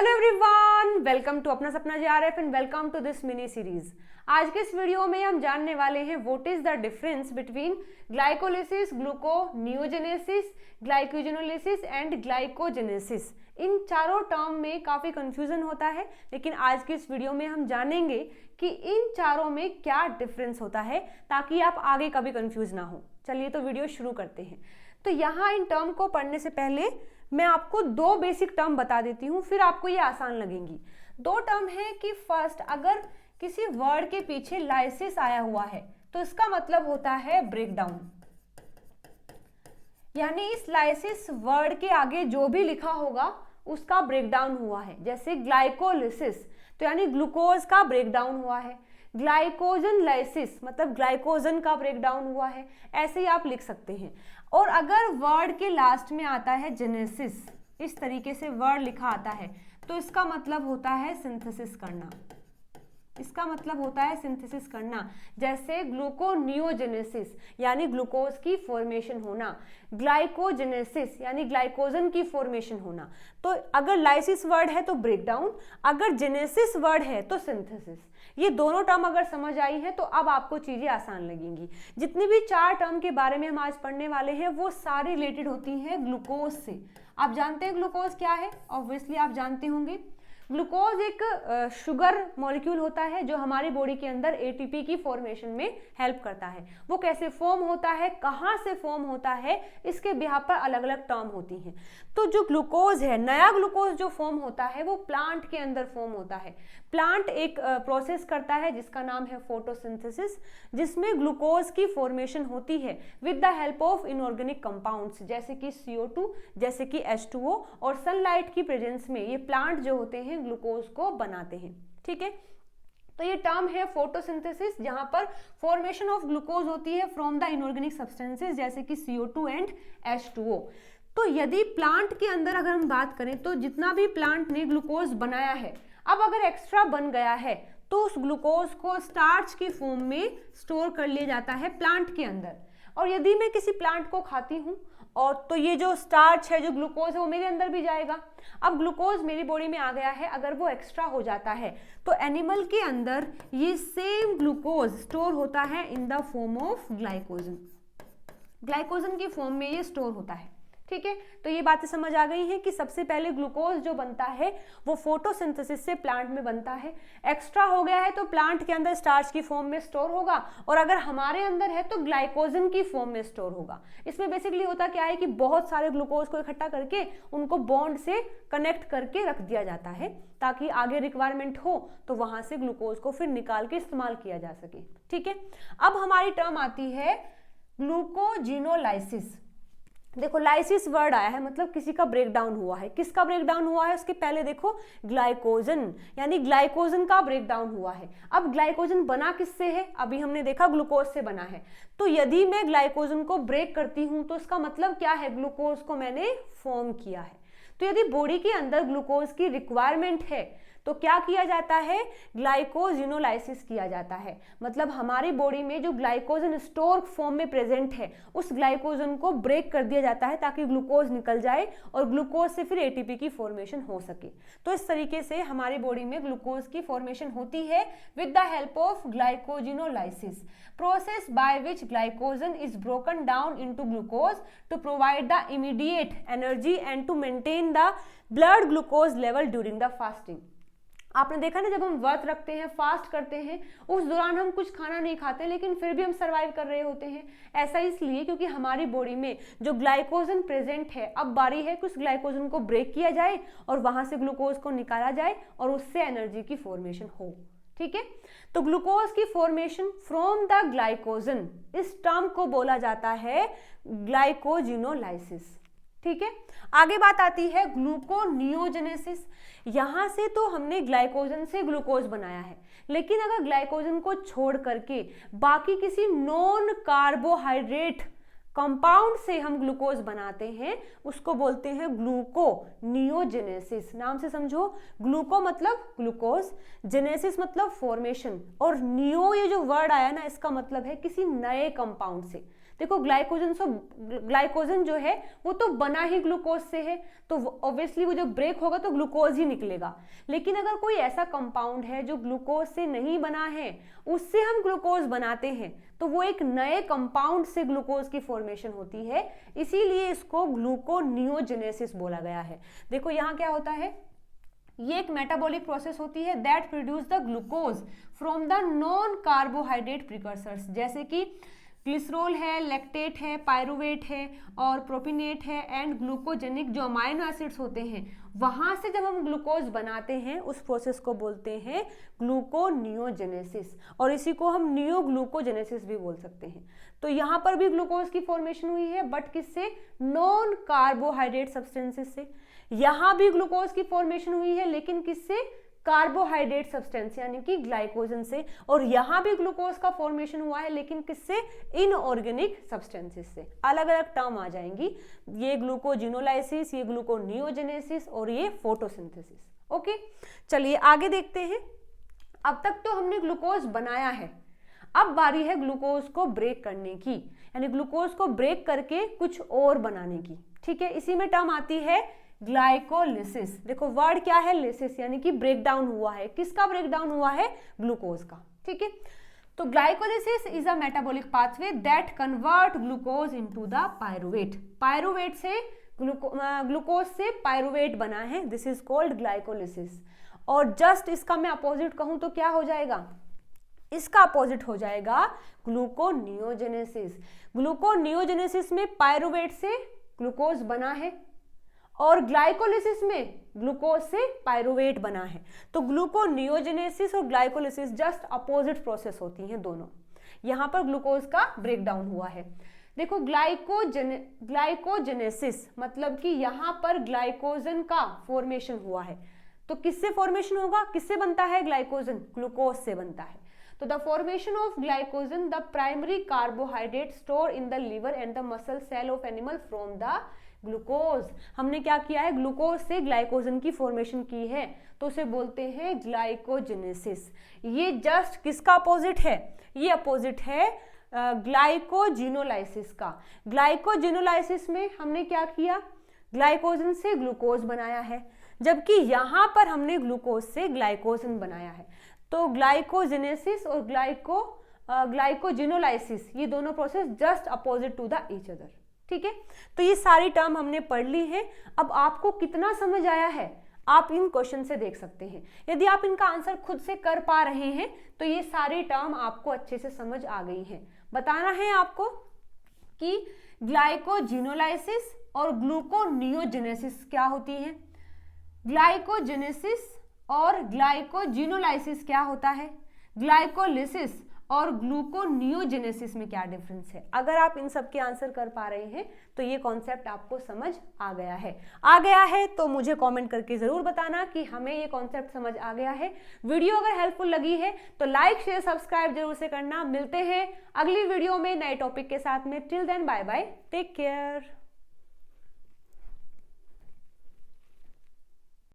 Hello everyone, welcome to Apna Sapna JRF and welcome to this mini series. आज के इस वीडियो में हम जानने वाले हैं what is the difference between glycolysis, gluconeogenesis, glycogenolysis and glycogenesis. इन चारों टर्म में काफी कंफ्यूजन होता है, लेकिन आज के इस वीडियो में हम जानेंगे कि इन चारों में क्या डिफरेंस होता है ताकि आप आगे कभी कंफ्यूज ना हो। चलिए तो वीडियो शुरू करते हैं। तो यहाँ इन टर्म को पढ़ने से पहले मैं आपको दो बेसिक टर्म बता देती हूँ, फिर आपको ये आसान लगेंगी। दो टर्म है कि फर्स्ट, अगर किसी वर्ड के पीछे लाइसिस आया हुआ है तो इसका मतलब होता है ब्रेकडाउन, यानी इस लाइसिस वर्ड के आगे जो भी लिखा होगा उसका ब्रेकडाउन हुआ है। जैसे ग्लाइकोलिसिस तो यानी ग्लूकोज का ब्रेकडाउन हुआ है, ग्लाइकोजन लाइसिस मतलब ग्लाइकोजन का ब्रेकडाउन हुआ है, ऐसे ही आप लिख सकते हैं। और अगर वर्ड के लास्ट में आता है जेनेसिस, इस तरीके से वर्ड लिखा आता है तो इसका मतलब होता है सिंथेसिस करना, इसका मतलब होता है सिंथेसिस करना। जैसे ग्लूकोनियोजेनेसिस यानी ग्लूकोज की फॉर्मेशन होना, ग्लाइकोजेनेसिस यानी ग्लाइकोजन की फॉर्मेशन होना। तो अगर लाइसिस वर्ड है तो ब्रेकडाउन, अगर जेनेसिस वर्ड है तो सिंथेसिस। ये दोनों टर्म अगर समझ आई है तो अब आपको चीजें आसान लगेंगी। जितनी भी चार टर्म के बारे में हम आज पढ़ने वाले हैं वो सारी रिलेटेड होती हैं ग्लूकोज से। आप जानते हैं ग्लूकोज क्या है? ऑब्वियसली आप जानते होंगे। ग्लूकोज एक शुगर मॉलिक्यूल होता है जो हमारी बॉडी के अंदर एटीपी की फॉर्मेशन में हेल्प करता है। वो कैसे फॉर्म होता है, कहाँ से फॉर्म होता है, इसके बिहाफ पर अलग अलग टर्म होती हैं। तो जो ग्लूकोज है, नया ग्लूकोज जो फॉर्म होता है वो प्लांट के अंदर फॉर्म होता है। प्लांट एक प्रोसेस करता है जिसका नाम है फोटोसिंथेसिस, जिसमें ग्लूकोज की फॉर्मेशन होती है with the help of inorganic compounds जैसे कि CO2, जैसे कि H2O, और सनलाइट की प्रेजेंस में ये प्लांट जो होते हैं ग्लूकोज को बनाते हैं। ठीक है, तो ये टर्म है फोटोसिंथेसिस, जहां पर फॉर्मेशन ऑफ ग्लूकोज होती है फ्रॉम द इनऑर्गेनिक सब्सटेंसेस जैसे कि CO2 एंड H2O। तो यदि प्लांट के अंदर अगर हम बात करें तो जितना भी प्लांट ने ग्लूकोज बनाया है, अब अगर एक्स्ट्रा बन गया है तो उस ग्लूकोज को स्टार्च की फॉर्म में स्टोर कर लिया जाता है प्लांट के अंदर। और यदि मैं किसी प्लांट को खाती हूँ और तो ये जो स्टार्च है, जो ग्लूकोज है, वो मेरे अंदर भी जाएगा। अब ग्लूकोज मेरी बॉडी में आ गया है, अगर वो एक्स्ट्रा हो जाता है तो एनिमल के अंदर ये सेम ग्लूकोज स्टोर होता है in the form of glycogen, glycogen की फॉर्म में ये स्टोर होता है। ठीक है, तो ये बातें समझ आ गई हैं कि सबसे पहले ग्लूकोज जो बनता है वो फोटोसिंथेसिस से प्लांट में बनता है। एक्स्ट्रा हो गया है तो प्लांट के अंदर स्टार्च की फॉर्म में स्टोर होगा, और अगर हमारे अंदर है तो ग्लाइकोजन की फॉर्म में स्टोर होगा। इसमें बेसिकली होता क्या है कि बहुत सारे ग्लूकोज को इकट्ठा करके उनको बॉन्ड से कनेक्ट करके रख दिया जाता है ताकि आगे रिक्वायरमेंट हो तो वहां से ग्लूकोज को फिर निकाल के इस्तेमाल किया जा सके। ठीक है, अब हमारी टर्म आती है ग्लूकोजिनोलाइसिस। देखो, लाइसिस वर्ड आया है मतलब किसी का ब्रेकडाउन हुआ है। किसका ब्रेकडाउन हुआ है? उसके पहले देखो ग्लाइकोजन, यानी ग्लाइकोजन का ब्रेकडाउन हुआ है। अब ग्लाइकोजन बना किससे है? अभी हमने देखा ग्लूकोज से बना है। तो यदि मैं ग्लाइकोजन को ब्रेक करती हूं तो इसका मतलब क्या है? ग्लूकोज को मैंने फॉर्म किया है। तो यदि बॉडी के अंदर ग्लूकोज की रिक्वायरमेंट है तो क्या किया जाता है? ग्लाइकोजिनोलाइसिस किया जाता है। मतलब हमारी बॉडी में जो ग्लाइकोजन स्टोर फॉर्म में प्रेजेंट है उस ग्लाइकोजन को ब्रेक कर दिया जाता है ताकि ग्लूकोज निकल जाए और ग्लूकोज से फिर एटीपी की फॉर्मेशन हो सके। तो इस तरीके से हमारी बॉडी में ग्लूकोज की फॉर्मेशन होती है with the help of glycogenolysis, process by which glycogen is broken down into glucose to provide the immediate energy and to maintain the blood glucose level during the fasting. आपने देखा ना, जब हम व्रत रखते हैं, फास्ट करते हैं, उस दौरान हम कुछ खाना नहीं खाते लेकिन फिर भी हम सरवाइव कर रहे होते हैं। ऐसा इसलिए क्योंकि हमारी बॉडी में जो ग्लाइकोजन प्रेजेंट है, अब बारी है कि उस ग्लाइकोजन को ब्रेक किया जाए और वहां से ग्लूकोज को निकाला जाए और उससे एनर्जी की फॉर्मेशन हो। ठीक है, तो ग्लूकोज की फॉर्मेशन फ्रॉम द ग्लाइकोजन, इस टर्म को बोला जाता है ग्लाइकोजिनोलाइसिस। ठीक है, आगे बात आती है ग्लूकोनियोजेनेसिस। यहां से तो हमने ग्लाइकोजन से ग्लूकोज बनाया है, लेकिन अगर ग्लाइकोजन को छोड़ करके बाकी किसी नॉन कार्बोहाइड्रेट कंपाउंड से हम ग्लूकोज बनाते हैं उसको बोलते हैं ग्लूकोनियोजेनेसिस। नाम से समझो, ग्लूको मतलब ग्लूकोज, जेनेसिस मतलब फॉर्मेशन, और नियो ये जो वर्ड आया ना इसका मतलब है किसी नए कंपाउंड से। देखो ग्लाइकोजन जो है वो तो बना ही ग्लूकोज से है, तो ऑब्वियसली वो जब ब्रेक होगा तो ग्लूकोज ही निकलेगा। लेकिन अगर कोई ऐसा कंपाउंड है जो ग्लूकोज से नहीं बना है, उससे हम ग्लूकोज बनाते हैं, तो वो एक नए कंपाउंड से ग्लूकोज की फॉर्मेशन होती है, इसीलिए इसको ग्लूकोनियोजेनेसिस बोला गया है। देखो यहाँ क्या होता है, ये एक मेटाबॉलिक प्रोसेस होती है that produce the glucose from the non carbohydrate precursors, जैसे कि ग्लिसरॉल है, लैक्टेट है, पायरुवेट है और प्रोपिनेट है एंड ग्लूकोजेनिक जो अमाइनो एसिड्स होते हैं, वहां से जब हम ग्लूकोज बनाते हैं उस प्रोसेस को बोलते हैं ग्लूकोनियोजेनेसिस, और इसी को हम नियोग्लूकोजेनेसिस भी बोल सकते हैं। तो यहाँ पर भी ग्लूकोज की फॉर्मेशन हुई है, बट किससे? नॉन कार्बोहाइड्रेट सब्सटेंसेस से। यहाँ भी ग्लूकोज की फॉर्मेशन हुई है, लेकिन किससे? कार्बोहाइड्रेट सब्सटेंस यानी कि ग्लाइकोजन से। और यहाँ भी ग्लूकोज का फॉर्मेशन हुआ है, लेकिन किससे? इनऑर्गेनिक सब्सटेंसेस से। अलग अलग टर्म आ जाएंगी, ये ग्लूकोजिनोलाइसिस, ये ग्लूकोनियोजेनेसिस और ये फोटोसिंथेसिस। ओके, चलिए आगे देखते हैं। अब तक तो हमने ग्लूकोज बनाया है, अब बारी है ग्लूकोज को ब्रेक करने की, यानी ग्लूकोज को ब्रेक करके कुछ और बनाने की। ठीक है, इसी में टर्म आती है ग्लाइकोलिसिस। देखो वर्ड क्या है? लिसिस, यानी कि ब्रेकडाउन हुआ है। किसका ब्रेकडाउन हुआ है? ग्लूकोज का। ठीक है, तो glycolysis is a metabolic pathway that convert glucose into the pyruvate. Pyruvate से ग्लूकोज से पायरुवेट बना है, दिस इज कॉल्ड ग्लाइकोलिसिस। और जस्ट इसका मैं अपोजिट कहूं तो क्या हो जाएगा? इसका अपोजिट हो जाएगा ग्लूकोनियोजेनेसिस। ग्लूकोनियोजेनेसिस में पायरुवेट से ग्लूकोज बना है और ग्लाइकोलिसिस में ग्लूकोज से पायरुवेट बना है। तो ग्लूकोनियोजेनेसिस और ग्लाइकोलिसिस जस्ट अपोजिट प्रोसेस होती हैं दोनों। यहां पर ग्लूकोज का ब्रेकडाउन हुआ है। देखो ग्लाइकोजेनेसिस मतलब कि यहां पर ग्लाइकोजन का फॉर्मेशन हुआ है। तो किससे फॉर्मेशन होगा? किससे बनता है ग्लाइकोजन? ग्लूकोज से बनता है। तो the formation of glycogen the primary carbohydrate store in the liver and the muscle cell of animal from the glucose. हमने क्या किया है? ग्लूकोज से ग्लाइकोजन की फॉर्मेशन की है, तो उसे बोलते हैं ग्लाइकोजेनेसिस। ये जस्ट किसका अपोजिट है? ये अपोजिट है ग्लाइकोजिनोलाइसिस का। ग्लाइकोजिनोलाइसिस में हमने क्या किया? ग्लाइकोजन से ग्लूकोज बनाया है, जबकि यहां पर हमने ग्लूकोज से ग्लाइकोजन बनाया है। तो ग्लाइकोजेनेसिस और ग्लाइकोजिनोलाइसिस ये दोनों process just opposite to the each other. ठीक है, तो ये सारी टर्म हमने पढ़ ली है। अब आपको कितना समझ आया है आप इन क्वेश्चन से देख सकते हैं। यदि आप इनका आंसर खुद से कर पा रहे हैं तो ये सारी टर्म आपको अच्छे से समझ आ गई है। बताना है आपको कि ग्लाइकोजिनोलाइसिस और ग्लूकोनियोजेनेसिस क्या होती है, ग्लाइकोजेनेसिस और ग्लाइकोजिनोलाइसिस क्या होता है, ग्लाइकोलिसिस और ग्लूकोनियोजेनेसिस में क्या डिफरेंस है। अगर आप इन सब के आंसर कर पा रहे हैं तो ये कॉन्सेप्ट आपको समझ आ गया है। तो मुझे कमेंट करके जरूर बताना कि हमें ये कॉन्सेप्ट समझ आ गया है। वीडियो अगर हेल्पफुल लगी है तो लाइक शेयर सब्सक्राइब जरूर से करना। मिलते हैं अगली वीडियो में नए टॉपिक के साथ में। Till then bye bye, take care.